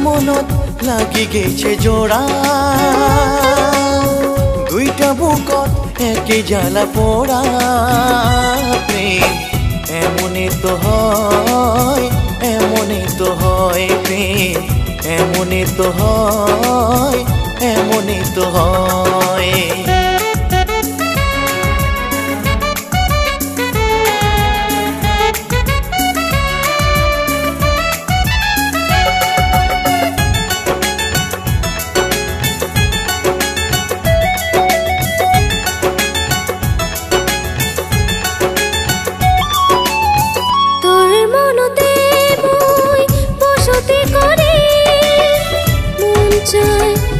মনত লাগি গেছে জোড়া, দুইটা বুকত একে জ্বালা পোড়া। প্রেম এমনই তো হয়, এমনই তো হয় প্রেম, এমনই তো হয়, এমনই তো হয়।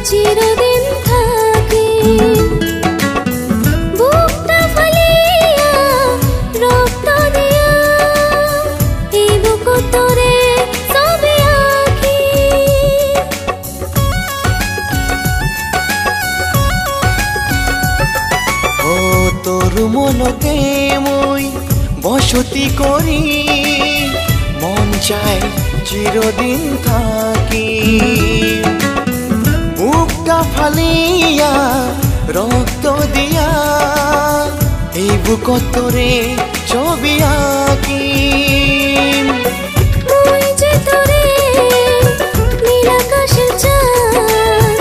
চিরদিন থাকি বুকটা ফালিয়া রক্ত দিয়া, এই বুক তোরে ছবি আঁকি। ও তোর মনতে মই বসতি করি, মন চায় চিরদিন থাকি। বুকটা ফালিয়া রক্ত দিয়া, এই বুক তোরে ছবি আঁকি। মই যে তোরে নীল আকাশের চাঁদ,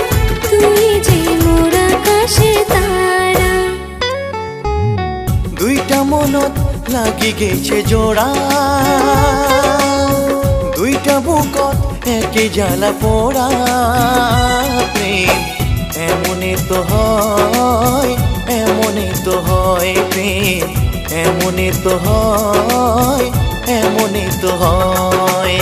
তুই যে মোর আকাশের তারা। দুইটা মনত লাগি গেছে জোড়া, দুইটা বুকত একে জ্বালা পোড়া। প্রেম এমনই তো হয়, এমনই তো হয় প্রেম, এমনই তো হয়, এমনই তো হয়।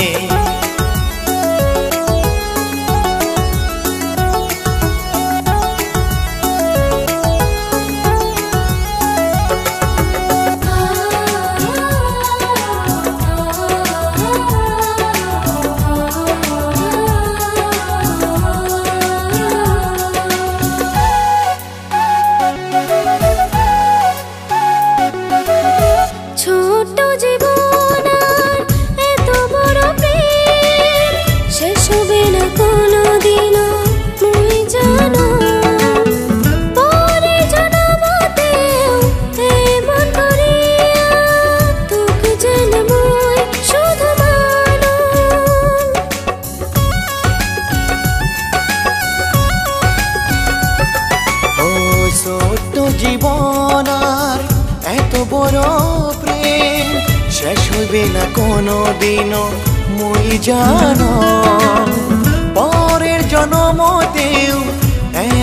ছোট জীবন আর এত বড় প্রেম শেষ হবে না কোনোদিনও, মুই জানো। পরে জনমতেও এমন করিয়া তোকে যেন মুই শুধু মানো। ও ছোট্ট জীবন আর এত বড় প্রেম শেষ হইবে না কোনো দিনও, মুই জানো। পরের জনমতেও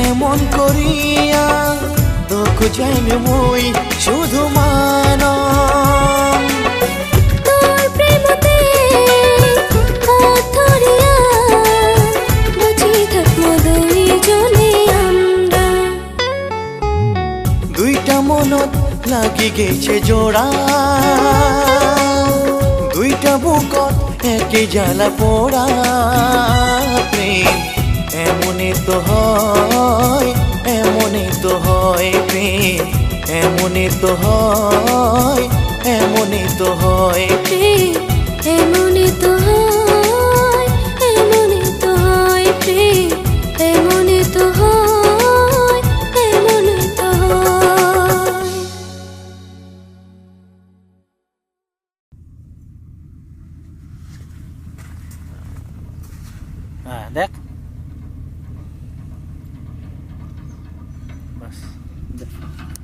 এমন করিয়া তোকে যেন মুই শুধু মানো। তোর প্রেমতে হাত ধরিয়া বাঁচি থাকবো দুইজনে আমরা। দুইটা মনত লাগি গেছে জোড়া, দুইটা বুকত একে জ্বালা পোড়া। প্রেম এমনই তো হয়, এমনই তো হয় প্রেম, এমনই তো হয়, এমনই তো হয়। প্রেম এমনই তো হয়, এমনই তো হয় প্রেম, এমনই তো হয়, এমনই তো হয়। দেখ